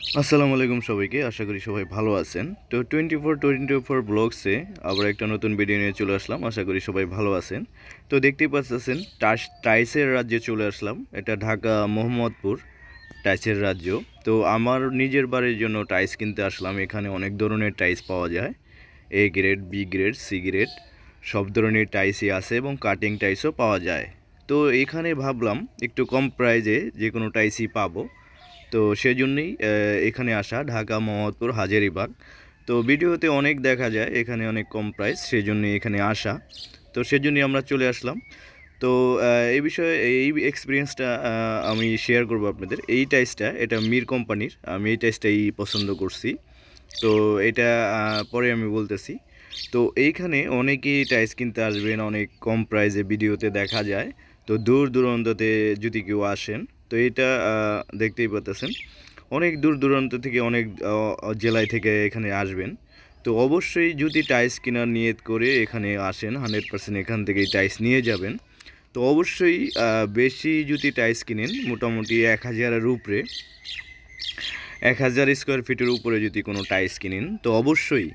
আসসালামু আলাইকুম সবাইকে। আশা করি সবাই ভালো আছেন। তো 24 ব্লগসে আবার একটা নতুন ভিডিও নিয়ে চলে আসলাম। আশা করি সবাই ভালো আছেন। তো দেখতেই পাচ্ছেন টাইসের রাজ্যে চলে আসলাম। এটা ঢাকা মোহাম্মদপুর টাইসের রাজ্য। তো আমার নিজের বাড়ির জন্য টাইস কিনতে আসলাম। এখানে অনেক ধরনের টাইস পাওয়া যায়। A grade, B grade, C grade সব ধরনের টাইসই আছে এবং কাটিং টাইসও পাওয়া যায়। তো এখানে ভাবলাম একটু কম প্রাইজে যে কোনো টাইসই পাবো। তো সেজন্যই এখানে আসা, ঢাকা মোহাম্মদপুর হাজারীবাগ। তো ভিডিওতে অনেক দেখা যায় এখানে অনেক কম প্রাইস, সেজন্যই এখানে আসা। তো সেজন্যই আমরা চলে আসলাম। তো এই বিষয়ে এই এক্সপিরিয়েন্সটা আমি শেয়ার করব আপনাদের। এই টাইসটা এটা মির কোম্পানির, আমি এই টাইসটাই পছন্দ করছি। তো এটা পরে আমি বলতেছি। তো এইখানে অনেকেই টাইস কিনতে আসবেন অনেক কম প্রাইসে, ভিডিওতে দেখা যায়। তো দূর দূরান্ততে যদি কেউ আসেন, তো এটা দেখতেই পাচ্ছেন অনেক দূর দূরান্ত থেকে, অনেক জেলায় থেকে এখানে আসবেন। তো অবশ্যই যদি টাইস কেনার নিয়ত করে এখানে আসেন, 100% এখান থেকেই টাইস নিয়ে যাবেন। তো অবশ্যই বেশি যদি টাইস কিনেন, মোটামুটি 1000-এর উপরে, 1000 স্কোয়ার ফিটের উপরে যদি কোনো টাইস কিনেন, তো অবশ্যই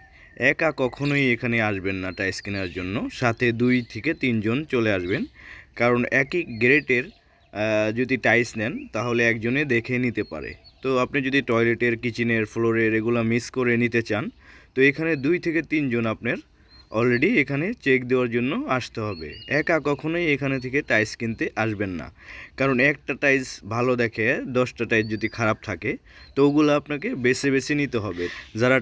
একা কখনোই এখানে আসবেন না টাইস কেনার জন্য। সাথে 2 থেকে 3 জন চলে আসবেন। কারণ একই গ্রেটের যদি টাইস নেন, তাহলে একজনে দেখে নিতে পারে। তো আপনি যদি টয়লেটের, কিচেনের, ফ্লোরের এগুলো মিস করে নিতে চান, তো এখানে 2 থেকে 3 জন আপনার অলরেডি এখানে চেক দেওয়ার জন্য আসতে হবে। একা কখনোই এখানে থেকে টাইস কিনতে আসবেন না। কারণ একটা টাইস ভালো দেখে 10টা টাইস যদি খারাপ থাকে, তো ওগুলো আপনাকে বেছে বেছে নিতে হবে। যারা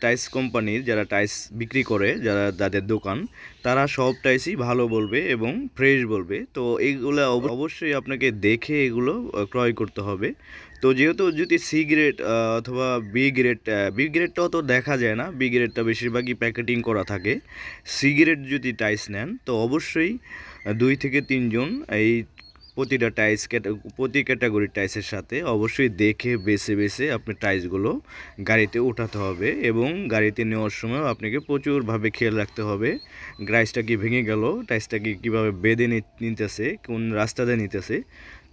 টাইস কোম্পানির যারা টাইস বিক্রি করে, যারা যাদের দোকান, তারা সব টাইসই ভালো বলবে এবং ফ্রেশ বলবে। তো এইগুলো অবশ্যই আপনাকে দেখে এগুলো ক্রয় করতে হবে। তো যেহেতু যদি সি গ্রেড অথবা বি গ্রেডটাও তো দেখা যায় না, বি গ্রেডটা বেশিরভাগই প্যাকেটিং করা থাকে। সি গ্রেড যদি টাইস নেন, তো অবশ্যই 2 থেকে 3 জন এই প্রতিটা প্রতি ক্যাটাগরির টাইসের সাথে অবশ্যই দেখে বেছে বেছে আপনি টাইসগুলো গাড়িতে ওঠাতে হবে। এবং গাড়িতে নেওয়ার সময় আপনাকে প্রচুরভাবে খেয়াল রাখতে হবে, টাইসটা কি ভেঙে গেল, টাইসটা কি কীভাবে বেঁধে নিতেছে, কোন রাস্তাতে নিতেছে।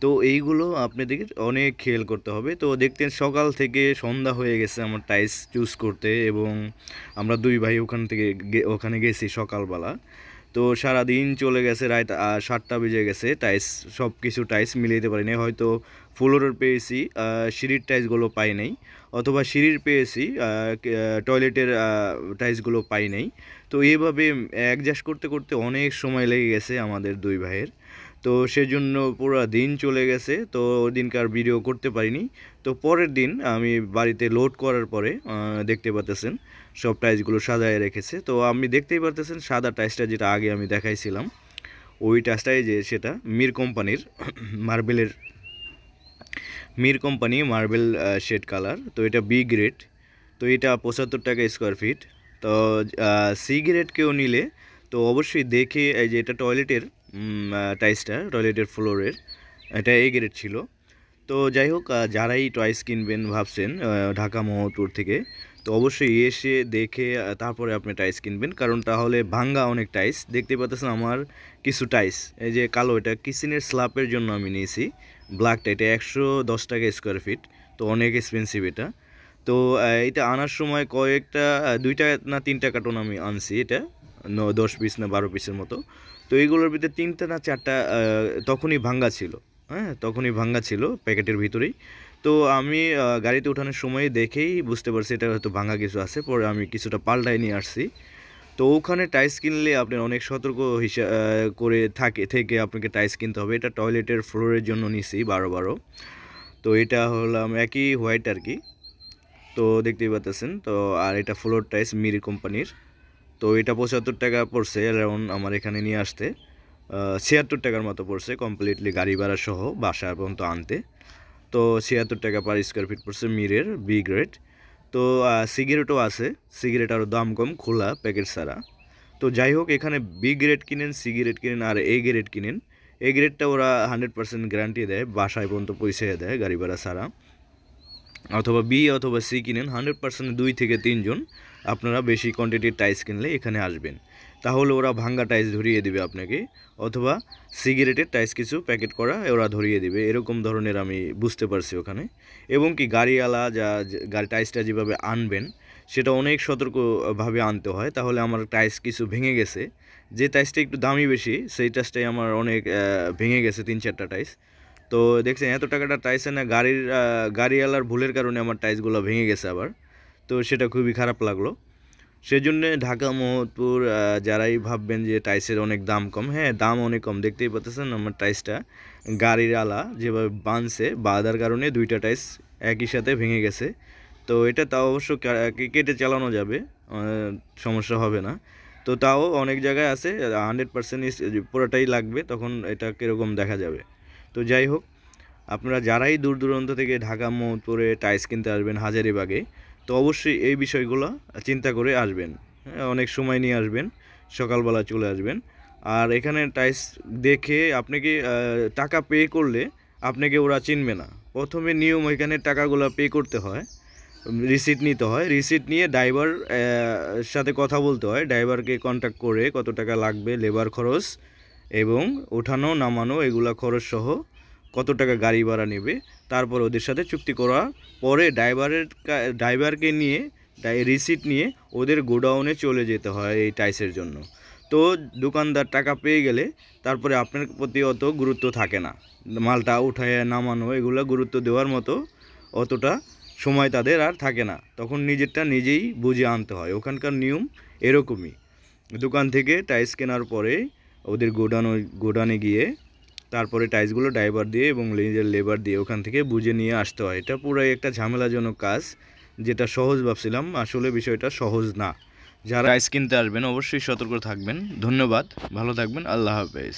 তো এইগুলো আপনাদের অনেক খেয়াল করতে হবে। তো দেখতেন সকাল থেকে সন্ধ্যা হয়ে গেছে আমার টাইস চুজ করতে, এবং আমরা 2 ভাই ওখানে গেছি সকালবেলা। তো সারাদিন চলে গেছে, রাত 7টা বেজে গেছে। সব কিছু টাইস মিলাইতে পারি নাই। হয়তো ফ্লোরের পেয়েছি, সিঁড়ির টাইসগুলো পাই নাই, অথবা সিঁড়ির পেয়েছি, টয়লেটের টাইসগুলো পাই নাই। তো এইভাবে অ্যাডজাস্ট করতে করতে অনেক সময় লেগে গেছে আমাদের 2 ভাইয়ের। তো সেজন্য পুরো দিন চলে গেছে। তো ওই দিনকার ভিডিও করতে পারিনি। তো পরের দিন আমি বাড়িতে লোড করার পরে দেখতে পাচ্ছেন সব টাইসগুলো সাজায় রেখেছে। তো আপনি দেখতেই পারতেছেন সাদা টাইসটা যেটা আগে আমি দেখাইছিলাম, ওই টাইসটাই যে সেটা মির কোম্পানির মার্বেলের, Mir company marble shade colour. তো এটা বি গ্রেড। তো এটা 75 টাকা স্কোয়ার ফিট। তো সি গ্রেড কেউ নিলে তো অবশ্যই দেখে, এই যে এটা টয়লেটের টাইসটা, টয়লেটের ফ্লোরের, এটা এ গ্রেড ছিল। তো যাই হোক, যারাই টয়েস কিনবেন ভাবছেন ঢাকা মোহাম্মদপুর থেকে, তো অবশ্যই এসে দেখে তারপরে আপনি টাইস কিনবেন। কারণ তাহলে ভাঙ্গা অনেক টাইস দেখতে পাচ্ছেন। আমার কিছু টাইস, এই যে কালো, এটা কিচেনের স্ল্যাবের জন্য আমি নিয়েছি। ব্ল্যাকটা এটা 110 টাকা স্কোয়ার ফিট। তো অনেক এক্সপেন্সিভ এটা। তো এটা আনার সময় কয়েকটা 2টা না 3টা কার্টন আমি আনছি। এটা 10 পিস না 12 পিসের মতো। তো এইগুলোর ভিতরে 3টা না 4টা তখনই ভাঙ্গা ছিল। হ্যাঁ, তখনই ভাঙ্গা ছিল প্যাকেটের ভিতরেই। তো আমি গাড়িতে ওঠানোর সময় দেখেই বুঝতে পারছি এটা হয়তো ভাঙ্গা কিছু আছে। পরে আমি কিছুটা পাল্টায় নিয়ে আসছি। তো ওখানে টাইস কিনলে আপনার অনেক সতর্ক করে থেকে আপনাকে টাইস কিনতে হবে। এটা টয়লেটের ফ্লোরের জন্য নিছি 12-12। তো এটা হলাম একই হোয়াইট আর কি। তো দেখতেই পাচ্ছেন। তো আর এটা ফ্লোর টাইস মির কোম্পানির। তো এটা 75 টাকা পড়ছে অ্যারাউন্ড আমার এখানে নিয়ে আসতে। 76 টাকার মতো পড়ছে কমপ্লিটলি গাড়ি ভাড়া সহ বাসা পর্যন্ত আনতে। তো 76 টাকা পার স্কোয়ার ফিট পড়ছে মিরের বি গ্রেড। তো সিগারেটও আছে, সিগারেট আরও দাম কম, খোলা প্যাকেট ছাড়া। তো যাই হোক, এখানে বি গ্রেড কিনেন, সিগারেট কিনেন আর এ গ্রেড কিনেন। এ গ্রেডটা ওরা 100% গ্যারান্টি দেয়, বাসায় পর্যন্ত পৌঁছে দেয় গাড়ি ভাড়া ছাড়া। অথবা বি অথবা সি কিনেন, 100% 2 থেকে 3 জন আপনারা বেশি কোয়ান্টিটির টাইস কিনলে এখানে আসবেন। তাহলে ওরা ভাঙ্গা টাইলস ধরিয়ে দিবে আপনাকে, অথবা সিগারেটের টাইলস কিছু প্যাকেট করা ওরা ধরিয়ে দিবে, এরকম ধরনের আমি বুঝতে পারছি ওখানে। এবং কি গাড়িওয়ালা গাড়ি টাইলসটা যেভাবে আনবেন সেটা অনেক সতর্কভাবে আনতে হয়, তাহলে আমার টাইলস কিছু ভেঙে গেছে। যে টাইলসটা একটু দামি বেশি সেই টাইলসটাই আমার অনেক ভেঙে গেছে 3-4টা টাইলস। তো দেখছেন এত টাকাটা টাইলস না গাড়িওয়ালার ভুলের কারণে আমার টাইলসগুলো ভেঙে গেছে আবার। তো সেটা খুবই খারাপ লাগলো। সেজন্যে ঢাকা মোহাম্মদপুর যারাই ভাববেন যে টাইলসের অনেক দাম কম, হ্যাঁ দাম অনেক কম, দেখতেই পাচ্ছেন আমার টাইলসটা গাড়িওয়ালা যেভাবে বাঁধছে, বাঁধার কারণে 2টা টাইলস একই সাথে ভেঙে গেছে। তো এটা তাও অবশ্য কেটে চালানো যাবে, সমস্যা হবে না। তো তাও অনেক জায়গায় আছে 100% পুরোটাই লাগবে, তখন এটা কীরকম দেখা যাবে। তো যাই হোক, আপনারা যারাই দূর দূরান্ত থেকে ঢাকা মোহাম্মদপুরে টাইলস কিনতে আসবেন হাজারীবাগে, তো অবশ্যই এই বিষয়গুলো চিন্তা করে আসবেন। হ্যাঁ, অনেক সময় নিয়ে আসবেন, সকালবেলা চলে আসবেন। আর এখানে টাইলস দেখে আপনাকে টাকা পে করলে আপনাকে ওরা চিনবে না। প্রথমে নিয়ম এখানে টাকাগুলো পে করতে হয়, রিসিট নিতে হয়, রিসিট নিয়ে ড্রাইভার সাথে কথা বলতে হয়, ড্রাইভারকে কন্ট্যাক্ট করে কত টাকা লাগবে লেবার খরচ এবং ওঠানো নামানো এগুলা খরচ সহ কত টাকা গাড়ি ভাড়া নেবে, তারপর ওদের সাথে চুক্তি করার পরে ড্রাইভারকে নিয়ে রিসিট নিয়ে ওদের গোডাউনে চলে যেতে হয় এই টাইলসের জন্য। তো দোকানদার টাকা পেয়ে গেলে তারপরে আপনার প্রতি অত গুরুত্ব থাকে না, মালটা উঠায় নামানো এগুলো গুরুত্ব দেওয়ার মতো অতটা সময় তাদের আর থাকে না, তখন নিজেরটা নিজেই বুঝে আনতে হয়। ওখানকার নিয়ম এরকমই, দোকান থেকে টাইলস কেনার পরে ওদের গোডাউনে গিয়ে তারপরে টাইলসগুলো ড্রাইভার দিয়ে এবং নিজের লেবার দিয়ে ওখান থেকে বুঝে নিয়ে আসতে হয়। এটা পুরাই একটা ঝামেলাজনক কাজ, যেটা সহজ ভাবছিলাম, আসলে বিষয়টা সহজ না। যারা টাইলস কিনতে আসবেন অবশ্যই সতর্ক থাকবেন। ধন্যবাদ, ভালো থাকবেন, আল্লাহ হাফেজ।